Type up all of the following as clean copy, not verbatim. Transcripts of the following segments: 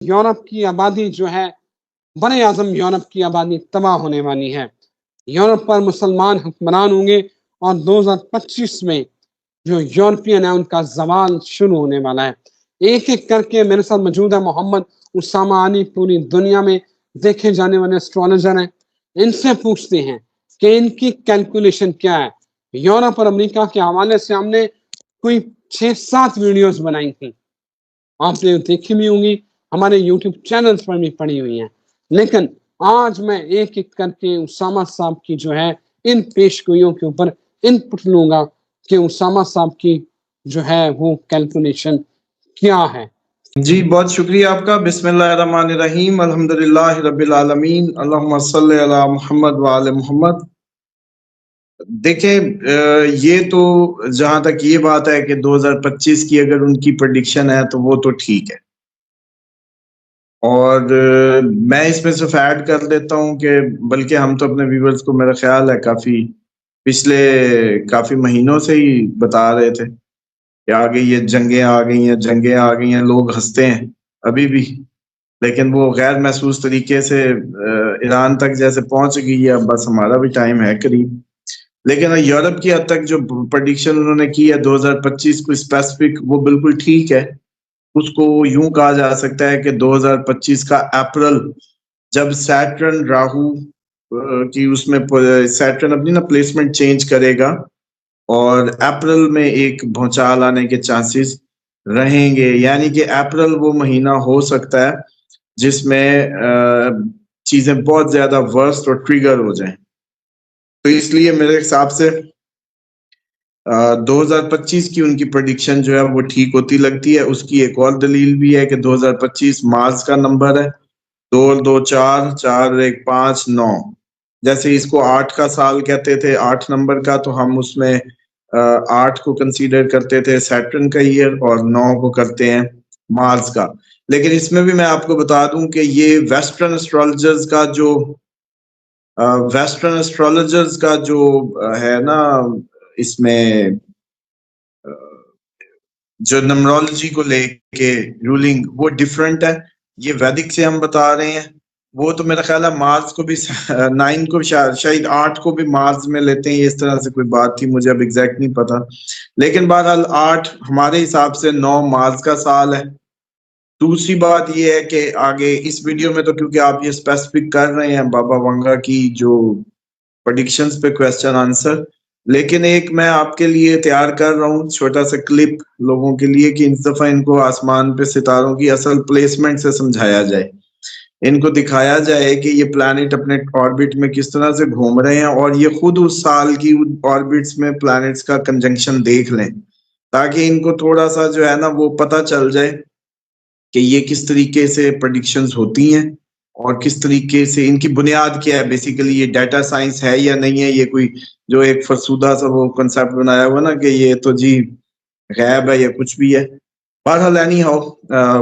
Europe کی آبادی جو ہے، بر اعظم یورپ کی آبادی تباہ ہونے والی ہے. یورپ پر مسلمان حکمران ہوں گے اور 2025 میں جو یورپین ہے ان کا زوال شروع ہونے والا ہے. ایک ایک کر کے میرے ساتھ موجود ہے محمد اسامہ علی، پوری دنیا میں دیکھے جانے والے اسٹرالوجر ہیں. ان سے پوچھتے ہیں کہ ان کی کیلکولیشن کیا ہے. یورپ اور امریکہ کے حوالے سے ہم نے کوئی 6-7 ویڈیوز بنائی تھیں، آپ نے دیکھی بھی ہوں گی، ہمارے یوٹیوب چینلز پر بھی پڑی ہوئی ہیں. لیکن آج میں ایک ایک کر کے اسامہ صاحب کی جو ہے ان پیش گوئیوں کے اوپر انپٹ لوں گا کہ اسامہ صاحب کی جو ہے وہ کیلکولیشن کیا ہے. جی بہت شکریہ آپ کا. بسم اللہ الرحمن الرحیم، الحمدللہ رب العالمین، اللہم صلی علی محمد وآل محمد. دیکھیں یہ تو جہاں تک یہ بات ہے کہ 2025 کی اگر ان کی پریڈکشن ہے تو وہ تو ٹھیک ہے، اور میں اس میں صرف ایڈ کر دیتا ہوں کہ بلکہ ہم تو اپنے ویورز کو میرا خیال ہے کافی مہینوں سے ہی بتا رہے تھے کہ آ گئی یہ جنگیں آ گئی ہیں. لوگ ہنستے ہیں ابھی بھی، لیکن وہ غیر محسوس طریقے سے ایران تک جیسے پہنچ گئی ہے. بس ہمارا بھی ٹائم ہے قریب. لیکن یورپ کی حد تک جو پریڈکشن انہوں نے کی ہے 2025 کو اسپیسیفک، وہ بالکل ٹھیک ہے. اس کو یوں کہا جا سکتا ہے کہ 2025 کا اپریل، جب سیٹرن راہو کی اس میں سیٹرن اپنی نا پلیسمنٹ چینج کرے گا، اور اپریل میں ایک بھونچال آنے کے چانسز رہیں گے. یعنی کہ اپریل وہ مہینہ ہو سکتا ہے جس میں چیزیں بہت زیادہ ورسٹ اور ٹریگر ہو جائیں. تو اس لیے میرے حساب سے 2025 کی ان کی پریڈکشن جو ہے وہ ٹھیک ہوتی لگتی ہے. اس کی ایک اور دلیل بھی ہے کہ 2025 مارس کا نمبر ہے، 2 اور 2 4، 4 اور 1 5 9. جیسے اس کو 8 کا سال کہتے تھے، 8 نمبر کا، تو ہم اس میں 8 کو کنسیڈر کرتے تھے سیٹرن کا ایئر، اور 9 کو کرتے ہیں مارس کا. لیکن اس میں بھی میں آپ کو بتا دوں کہ یہ ویسٹرن اسٹرالوجرز کا جو ہے نا، اس میں جو نمرولوجی کو لے کے رولنگ وہ ڈیفرنٹ ہے. یہ ویدک سے ہم بتا رہے ہیں. وہ تو میرا خیال ہے مارس کو بھی 9 کو شاید 8 کو بھی مارس میں لیتے ہیں. اس طرح سے کوئی بات تھی، مجھے اب ایگزیکٹ نہیں پتا. لیکن بہرحال 8 ہمارے حساب سے 9 مارس کا سال ہے. دوسری بات یہ ہے کہ آگے اس ویڈیو میں تو کیونکہ آپ یہ اسپیسیفک کر رہے ہیں بابا ونگا کی جو پریڈکشنز پہ کویسچن آنسر، لیکن ایک میں آپ کے لیے تیار کر رہا ہوں چھوٹا سا کلپ لوگوں کے لیے کہ اس دفعہ ان کو آسمان پہ ستاروں کی اصل پلیسمنٹ سے سمجھایا جائے. ان کو دکھایا جائے کہ یہ پلانٹ اپنے آربٹ میں کس طرح سے گھوم رہے ہیں، اور یہ خود اس سال کی آربٹس میں پلانٹس کا کنجنکشن دیکھ لیں، تاکہ ان کو تھوڑا سا جو ہے نا وہ پتہ چل جائے کہ یہ کس طریقے سے پریڈکشنز ہوتی ہیں اور کس طریقے سے ان کی بنیاد کیا ہے. بیسیکلی یہ ڈیٹا سائنس ہے یا نہیں ہے، یہ کوئی جو ایک فرسودہ سا وہ کنسیپٹ بنایا ہوا نا کہ یہ تو جی غیب ہے یا کچھ بھی ہے. بہرحال اینی ہاؤ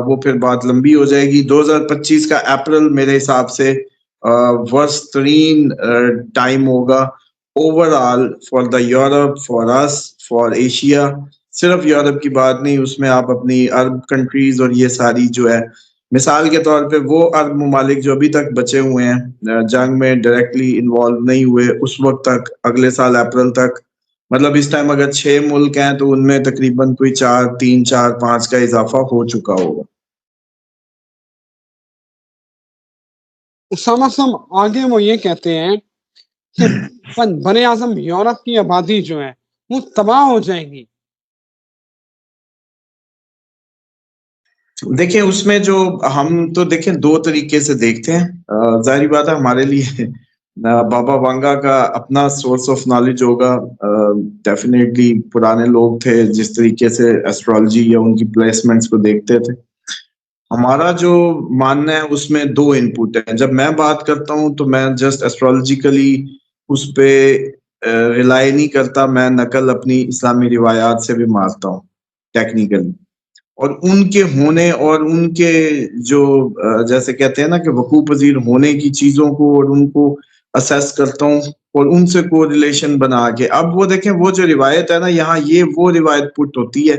وہ پھر بات لمبی ہو جائے گی. 2025 کا اپریل میرے حساب سے ورسٹ ترین ٹائم ہوگا overall for the Europe, for US, for Asia. صرف یورپ کی بات نہیں، اس میں آپ اپنی عرب کنٹریز اور یہ ساری جو ہے، مثال کے طور پہ وہ عرب ممالک جو ابھی تک بچے ہوئے ہیں جنگ میں ڈائریکٹلی انوالو نہیں ہوئے، اس وقت تک اگلے سال اپریل تک، مطلب اس ٹائم اگر 6 ملک ہیں تو ان میں تقریباً کوئی 3 4 5 کا اضافہ ہو چکا ہوگا. اسامہ صاحب آگے وہ یہ کہتے ہیں کہ بر اعظم یورپ کی آبادی جو ہے وہ تباہ ہو جائے گی. دیکھیں اس میں جو ہم تو دیکھیں 2 طریقے سے دیکھتے ہیں. ظاہری بات ہے ہمارے لیے بابا وانگا کا اپنا سورس آف نالج ہوگا. ڈیفینیٹلی پرانے لوگ تھے جس طریقے سے ایسٹرالوجی یا ان کی پلیسمنٹس کو دیکھتے تھے. ہمارا جو ماننا ہے اس میں 2 انپٹ ہیں. جب میں بات کرتا ہوں تو میں جسٹ ایسٹرالوجیکلی اس پہ ریلائی نہیں کرتا، میں نقل اپنی اسلامی روایات سے بھی مارتا ہوں ٹیکنیکلی، اور ان کے ہونے اور ان کے جو جیسے کہتے ہیں نا کہ وقوع پذیر ہونے کی چیزوں کو اور ان کو اسیس کرتا ہوں اور ان سے کو ریلیشن بنا کے. اب وہ دیکھیں وہ جو روایت ہے نا، یہاں یہ وہ روایت پٹ ہوتی ہے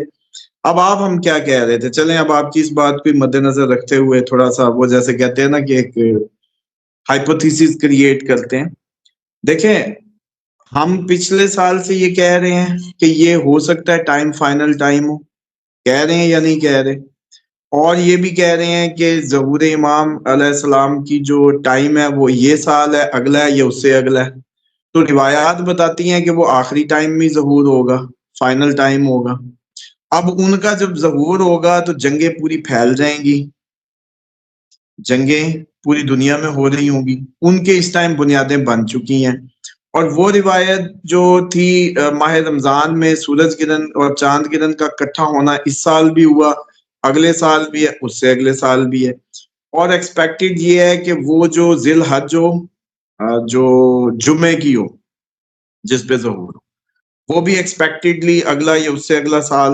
اب آپ ہم کیا کہہ رہے تھے؟ چلیں اب آپ کی اس بات کو مد نظر رکھتے ہوئے تھوڑا سا وہ جیسے کہتے ہیں نا کہ ایک ہائپوتھیسس کریٹ کرتے ہیں. دیکھیں ہم پچھلے سال سے یہ کہہ رہے ہیں کہ یہ ہو سکتا ہے ٹائم فائنل ٹائم ہو، کہہ رہے ہیں یا نہیں کہہ رہے؟ اور یہ بھی کہہ رہے ہیں کہ ظہور امام علیہ السلام کی جو ٹائم ہے وہ یہ سال ہے، اگلا ہے یا اس سے اگلا ہے. تو روایات بتاتی ہیں کہ وہ آخری ٹائم میں ظہور ہوگا، فائنل ٹائم ہوگا. اب ان کا جب ظہور ہوگا تو جنگیں پوری پھیل جائیں گی، جنگیں پوری دنیا میں ہو رہی ہوں گی. ان کے اس ٹائم بنیادیں بن چکی ہیں. اور وہ روایت جو تھی ماہ رمضان میں سورج گرہن اور چاند گرہن کا اکٹھا ہونا، اس سال بھی ہوا، اگلے سال بھی ہے، اس سے اگلے سال بھی ہے. اور ایکسپیکٹڈ یہ ہے کہ وہ جو ذی الحج ہو، جو جمعے کی ہو جس پہ ظہور ہو، وہ بھی ایکسپیکٹڈلی اگلا یا اس سے اگلا سال.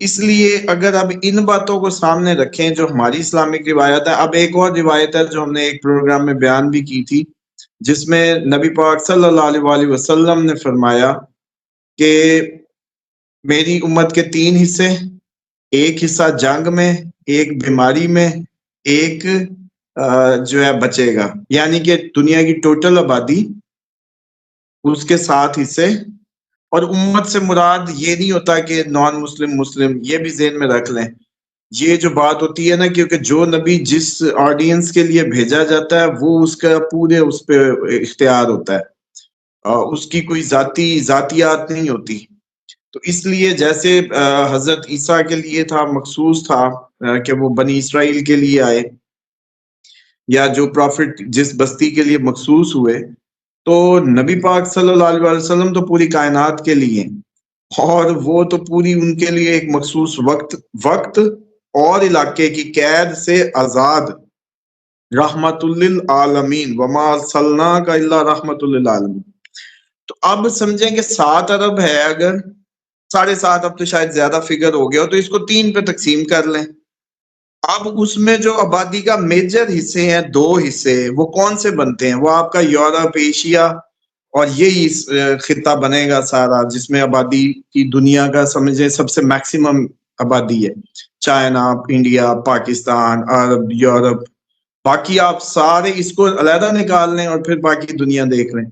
اس لیے اگر اب ان باتوں کو سامنے رکھیں جو ہماری اسلامک روایت ہے. اب ایک اور روایت ہے جو ہم نے ایک پروگرام میں بیان بھی کی تھی، جس میں نبی پاک صلی اللہ علیہ وآلہ وسلم نے فرمایا کہ میری امت کے 3 حصے، ایک حصہ جنگ میں، ایک بیماری میں، ایک جو ہے بچے گا. یعنی کہ دنیا کی ٹوٹل آبادی اس کے 7 حصے. اور امت سے مراد یہ نہیں ہوتا کہ نان مسلم مسلم، یہ بھی ذہن میں رکھ لیں. یہ جو بات ہوتی ہے نا، کیونکہ جو نبی جس آڈینس کے لیے بھیجا جاتا ہے وہ اس کا پورے اس پہ اختیار ہوتا ہے، اس کی کوئی ذاتیات نہیں ہوتی. تو اس لیے جیسے حضرت عیسیٰ کے لیے تھا، مخصوص تھا کہ وہ بنی اسرائیل کے لیے آئے، یا جو پروفٹ جس بستی کے لیے مخصوص ہوئے، تو نبی پاک صلی اللہ علیہ وسلم تو پوری کائنات کے لیے، اور وہ تو پوری ان کے لیے ایک مخصوص وقت اور علاقے کی قید سے آزاد، رحمت للعالمین، وما ارسلناک الا رحمت للعالمین. تو اب سمجھیں کہ 7 ارب ہے، اگر 7.5 اب تو شاید زیادہ فگر ہو گیا ہو، تو اس کو 3 پہ تقسیم کر لیں. اب اس میں جو آبادی کا میجر حصے ہیں، 2 حصے، وہ کون سے بنتے ہیں؟ وہ آپ کا یورپ، ایشیا، اور یہی خطہ بنے گا سارا، جس میں آبادی کی دنیا کا سمجھے سب سے میکسیمم آبادی ہے. چائنا، انڈیا، پاکستان، عرب، یورپ، باقی آپ سارے اس کو علیحدہ نکال لیں اور پھر باقی دنیا دیکھ لیں.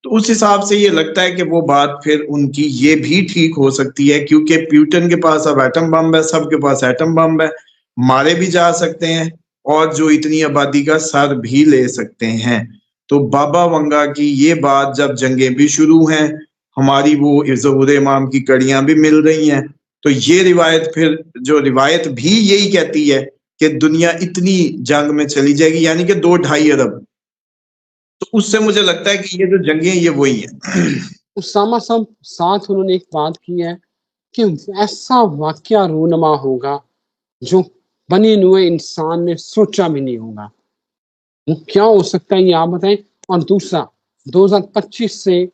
تو اس حساب سے یہ لگتا ہے کہ وہ بات پھر ان کی یہ بھی ٹھیک ہو سکتی ہے، کیونکہ پیوٹن کے پاس اب ایٹم بم ہے، سب کے پاس ایٹم بم ہے، مارے بھی جا سکتے ہیں اور جو اتنی آبادی کا سر بھی لے سکتے ہیں. تو بابا ونگا کی یہ بات جب جنگیں بھی شروع ہیں، ہماری وہ ظہور امام کی کڑیاں بھی مل رہی ہیں، تو یہ روایت پھر جو روایت بھی یہی کہتی ہے کہ دنیا اتنی جنگ میں چلی جائے گی، یعنی کہ 2-2.5 ارب. تو اس سے مجھے لگتا ہے کہ یہ جو جنگیں یہ وہی ہیں. اسامہ صاحب ساتھ انہوں نے ایک بات کی ہے کہ ایسا واقعہ رونما ہوگا جو بنی نوع انسان نے سوچا بھی نہیں ہوگا. وہ کیا ہو سکتا ہے یہ آپ بتائیں. اور دوسرا 2025 سے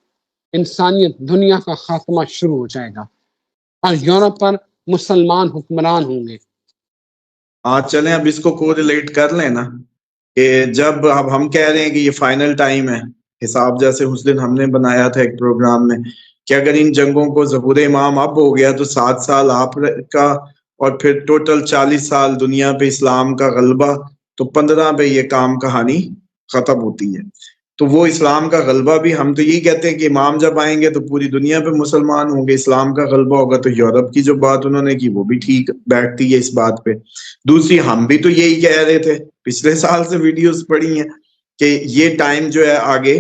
انسانیت دنیا کا خاتمہ شروع ہو جائے گا اور یورپ پر مسلمان حکمران ہوں گے. چلیں اب اس کو کوریلیٹ کر لیں نا، کہ جب اب ہم کہہ رہے ہیں کہ یہ فائنل ٹائم ہے، حساب جیسے اس دن ہم نے بنایا تھا ایک پروگرام میں کہ اگر ان جنگوں کو ظہور امام اب ہو گیا تو 7 سال آپ کا، اور پھر ٹوٹل 40 سال دنیا پہ اسلام کا غلبہ، تو 15 پہ یہ کام کہانی ختم ہوتی ہے. تو وہ اسلام کا غلبہ بھی ہم تو یہی کہتے ہیں کہ امام جب آئیں گے تو پوری دنیا پہ مسلمان ہوں گے، اسلام کا غلبہ ہوگا. تو یورپ کی جو بات انہوں نے کی وہ بھی ٹھیک بیٹھتی ہے اس بات پہ. دوسری ہم بھی تو یہی کہہ رہے تھے، پچھلے سال سے ویڈیوز پڑی ہیں کہ یہ ٹائم جو ہے آگے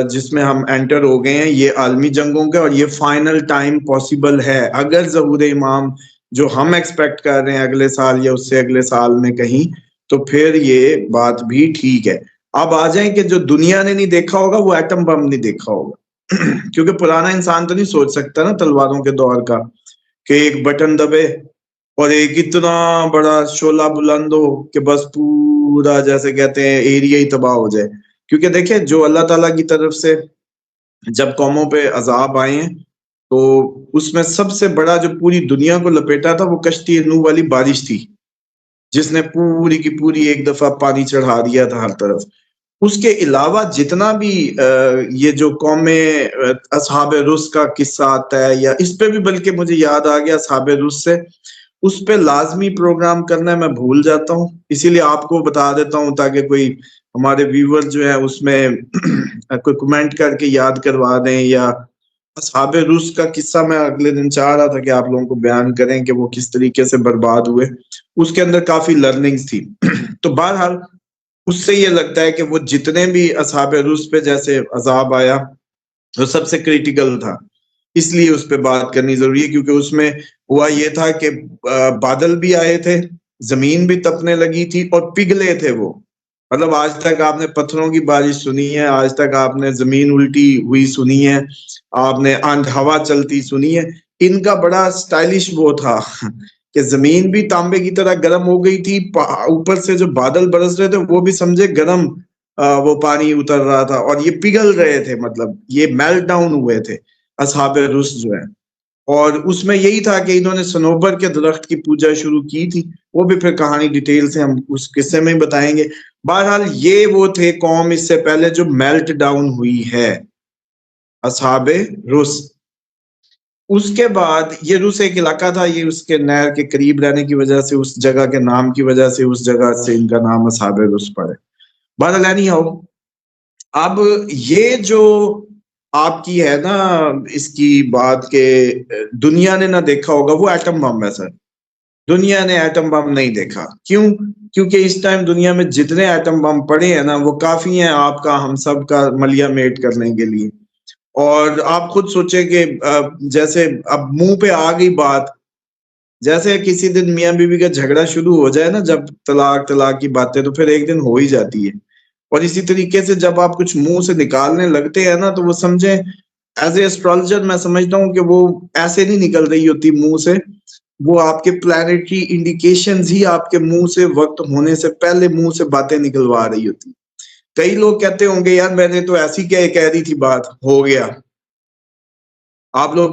جس میں ہم انٹر ہو گئے ہیں یہ عالمی جنگوں کے، اور یہ فائنل ٹائم پاسبل ہے اگر ظہور امام جو ہم ایکسپیکٹ کر رہے ہیں اگلے سال یا اس سے اگلے سال میں کہیں، تو پھر یہ بات بھی ٹھیک ہے. اب آ جائیں کہ جو دنیا نے نہیں دیکھا ہوگا وہ ایٹم بم نہیں دیکھا ہوگا، کیونکہ پرانا انسان تو نہیں سوچ سکتا نا تلواروں کے دور کا کہ ایک بٹن دبے اور ایک اتنا بڑا شعلہ بلند ہو کہ بس پورا جیسے کہتے ہیں ایریا ہی تباہ ہو جائے. کیونکہ دیکھیں جو اللہ تعالیٰ کی طرف سے جب قوموں پہ عذاب آئے ہیں تو اس میں سب سے بڑا جو پوری دنیا کو لپیٹا تھا وہ کشتی نوح والی بارش تھی، جس نے پوری کی پوری ایک دفعہ پانی چڑھا دیا تھا ہر طرف. اس کے علاوہ جتنا بھی یہ جو قوم اصحاب رس کا قصہ آتا ہے، یا اس پہ بھی بلکہ مجھے یاد آ گیا اصحاب رس سے، اس پہ لازمی پروگرام کرنا ہے، میں بھول جاتا ہوں، اسی لیے آپ کو بتا دیتا ہوں تاکہ کوئی ہمارے ویور جو ہے اس میں کوئی کمنٹ کر کے یاد کروا دیں، یا اصحاب رس کا قصہ میں اگلے دن چاہ رہا تھا کہ آپ لوگوں کو بیان کریں کہ وہ کس طریقے سے برباد ہوئے، اس کے اندر کافی لرننگز تھی۔ تو بہرحال اس سے یہ لگتا ہے کہ وہ جتنے بھی اصحاب رس پہ جیسے عذاب آیا وہ سب سے کریٹیکل تھا، اس لیے اس پہ بات کرنی ضروری ہے، کیونکہ اس میں ہوا یہ تھا کہ بادل بھی آئے تھے، زمین بھی تپنے لگی تھی اور پگھلے تھے وہ، مطلب آج تک آپ نے پتھروں کی بارش سنی ہے، آج تک آپ نے زمین الٹی ہوئی سنی ہے، آپ نے آندھ ہوا چلتی سنی ہے، ان کا بڑا سٹائلش وہ تھا کہ زمین بھی تانبے کی طرح گرم ہو گئی تھی، اوپر سے جو بادل برس رہے تھے وہ بھی سمجھے گرم وہ پانی اتر رہا تھا، اور یہ پگھل رہے تھے، مطلب یہ میلٹ ڈاؤن ہوئے تھے اصحاب رس جو ہے۔ اور اس میں یہی تھا کہ انہوں نے صنوبر کے درخت کی پوجا شروع کی تھی، وہ بھی پھر کہانی ڈیٹیل سے ہم اس قصے میں ہی بتائیں گے۔ بہرحال یہ وہ تھے قوم اس سے پہلے جو میلٹ ڈاؤن ہوئی ہے، اصحاب رس۔ اس کے بعد یہ رس ایک علاقہ تھا، یہ اس کے نہر کے قریب رہنے کی وجہ سے، اس جگہ کے نام کی وجہ سے، اس جگہ سے ان کا نام اصحاب رس پڑے۔ بہرحال اینی ہاؤ، اب یہ جو آپ کی ہے نا اس کی بات کہ دنیا نے نہ دیکھا ہوگا، وہ ایٹم بم ہے سر، دنیا نے ایٹم بم نہیں دیکھا۔ کیوں؟ کیونکہ اس ٹائم دنیا میں جتنے ایٹم بم پڑے ہیں نا وہ کافی ہیں آپ کا ہم سب کا ملیا میٹ کرنے کے لیے۔ اور آپ خود سوچیں کہ جیسے اب منہ پہ آ گئی بات، جیسے کسی دن میاں بیوی کا جھگڑا شروع ہو جائے نا، جب طلاق کی باتیں، تو پھر ایک دن ہو ہی جاتی ہے، اور اسی طریقے سے جب آپ کچھ منہ سے نکالنے لگتے ہیں نا تو وہ سمجھیں ایز اے ایسٹرالوجر میں سمجھتا ہوں کہ وہ ایسے نہیں نکل رہی ہوتی منہ سے، وہ آپ کے پلانیٹری انڈیکیشنز ہی آپ کے منہ سے وقت ہونے سے پہلے منہ سے باتیں نکلوا رہی ہوتی۔ کئی لوگ کہتے ہوں گے یار میں نے تو ایسی کہہ رہی تھی، بات ہو گیا۔ آپ لوگ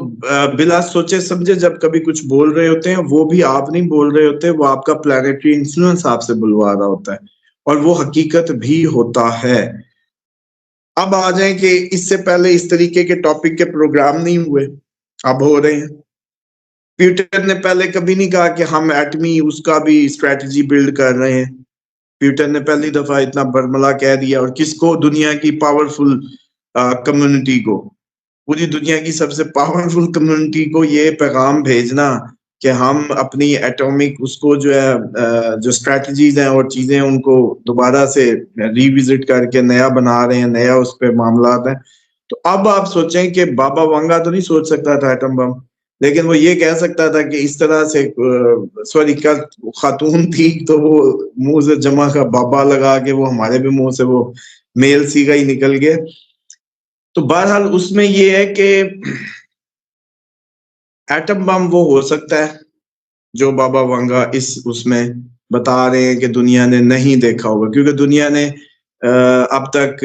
بلا سوچے سمجھے جب کبھی کچھ بول رہے ہوتے ہیں، وہ بھی آپ نہیں بول رہے ہوتے، وہ آپ کا پلانیٹری انفلوئنس آپ سے بلوا رہا ہوتا ہے، اور وہ حقیقت بھی ہوتا ہے۔ اب آ جائیں کہ اس سے پہلے اس طریقے کے ٹاپک کے پروگرام نہیں ہوئے، اب ہو رہے ہیں۔ پیوٹر نے پہلے کبھی نہیں کہا کہ ہم ایٹمی اس کا بھی اسٹریٹجی بلڈ کر رہے ہیں، پیوٹر نے پہلی دفعہ اتنا برملا کہہ دیا، اور کس کو؟ دنیا کی پاورفل کمیونٹی کو، پوری دنیا کی سب سے پاورفل کمیونٹی کو یہ پیغام بھیجنا کہ ہم اپنی ایٹومک اس کو جو ہے جو اسٹریٹجیز ہیں اور چیزیں ان کو دوبارہ سے ریوزٹ کر کے نیا بنا رہے ہیں، نیا اس پہ معاملات ہیں۔ تو اب آپ سوچیں کہ بابا وانگا تو نہیں سوچ سکتا تھا ایٹم بم، لیکن وہ یہ کہہ سکتا تھا کہ اس طرح سے سوری خاتون تھی تو وہ منہ سے جمع کا بابا لگا کے وہ ہمارے بھی منہ سے وہ میل سیگا ہی نکل گئے۔ تو بہرحال اس میں یہ ہے کہ ایٹم بم وہ ہو سکتا ہے جو بابا وانگا اس میں بتا رہے ہیں کہ دنیا نے نہیں دیکھا ہوگا، کیونکہ دنیا نے اب تک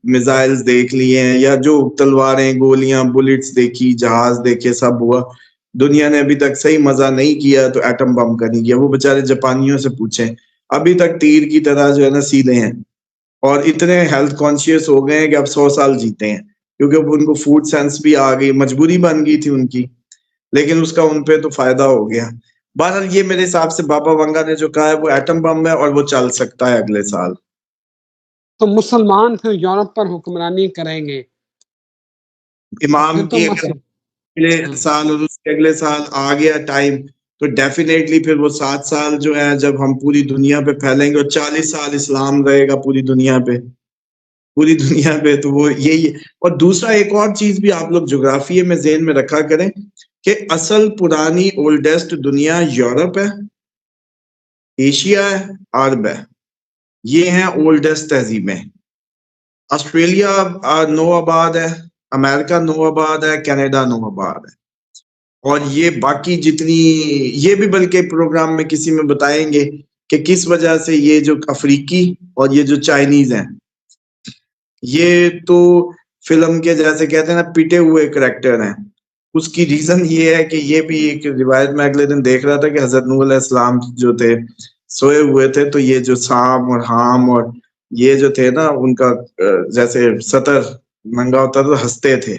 میزائلز دیکھ لیے ہیں، یا جو تلواریں، گولیاں، بلٹس دیکھی، جہاز دیکھے، سب ہوا۔ دنیا نے ابھی تک صحیح مزہ نہیں کیا تو ایٹم بم کا نہیں کیا۔ وہ بیچارے جاپانیوں سے پوچھیں، ابھی تک تیر کی طرح جو ہے نا سیدھے ہیں، اور اتنے ہیلتھ کانشیس ہو گئے ہیں کہ اب 100 سال جیتے ہیں، کیونکہ ان کو فوڈ سینس بھی آ گئی، مجبوری بن گئی تھی ان کی، لیکن اس کا ان پہ تو فائدہ ہو گیا۔ بہرحال یہ میرے حساب سے بابا وانگا نے جو کہا ہے وہ ایٹم بم ہے، اور وہ چل سکتا ہے اگلے سال۔ تو مسلمان پھر یورپ پر حکمرانی کریں گے، امام کی اگلے سال اور اس کے اگلے سال آ گیا ٹائم تو ڈیفینیٹلی پھر وہ 7 سال جو ہے جب ہم پوری دنیا پہ پھیلیں گے، اور 40 سال اسلام رہے گا پوری دنیا پہ، تو وہ یہی ہے۔ اور دوسرا ایک اور چیز بھی آپ لوگ جغرافیے میں ذہن میں رکھا کریں کہ اصل پرانی اولڈسٹ دنیا یورپ ہے، ایشیا ہے، عرب ہے، یہ ہیں اولڈسٹ تہذیبیں۔ آسٹریلیا نو آباد ہے، امریکہ نو آباد ہے، کینیڈا نو آباد ہے، اور یہ باقی جتنی، یہ بھی بلکہ پروگرام میں کسی میں بتائیں گے کہ کس وجہ سے یہ جو افریقی اور یہ جو چائنیز ہیں یہ تو فلم کے جیسے کہتے ہیں نا پٹے ہوئے کریکٹر ہیں۔ اس کی ریزن یہ ہے کہ یہ بھی ایک روایت میں اگلے دن دیکھ رہا تھا کہ حضرت نوح علیہ السلام جو تھے سوئے ہوئے تھے، تو یہ جو سام اور حام اور یہ جو تھے نا ان کا جیسے سطر ننگا ہوتا تو ہنستے تھے.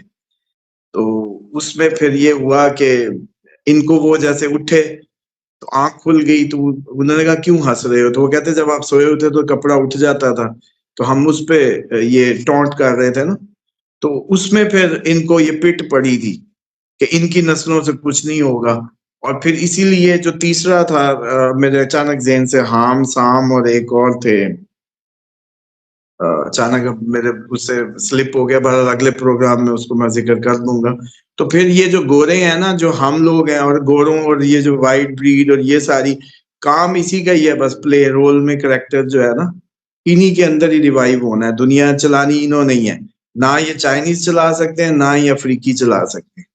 تو اس میں پھر یہ ہوا کہ ان کو وہ جیسے اٹھے تو آنکھ کھل گئی تو انہوں نے کہا کیوں ہنس رہے ہو؟ تو وہ کہتے جب آپ سوئے ہوتے تو کپڑا اٹھ جاتا تھا تو ہم اس پہ یہ ٹونٹ کر رہے تھے نا. تو اس میں پھر ان کو یہ پٹ پڑی تھی کہ ان کی نسلوں سے کچھ نہیں ہوگا. اور پھر اسی لیے جو تیسرا تھا میرے اچانک ذہن سے حام سام اور ایک اور تھے اچانک میرے اس سے سلپ ہو گیا. بہرحال اگلے پروگرام میں اس کو میں ذکر کر دوں گا. تو پھر یہ جو گورے ہیں نا جو ہم لوگ ہیں اور گوروں اور یہ جو وائٹ بریڈ اور یہ ساری کام اسی کا ہی ہے بس پلے رول میں کریکٹر جو ہے نا انہی کے اندر ہی ریوائیو ہونا ہے. دنیا چلانی انہوں نہیں ہے. نہ یہ چائنیز چلا سکتے ہیں نہ ہی افریقی چلا سکتے ہیں.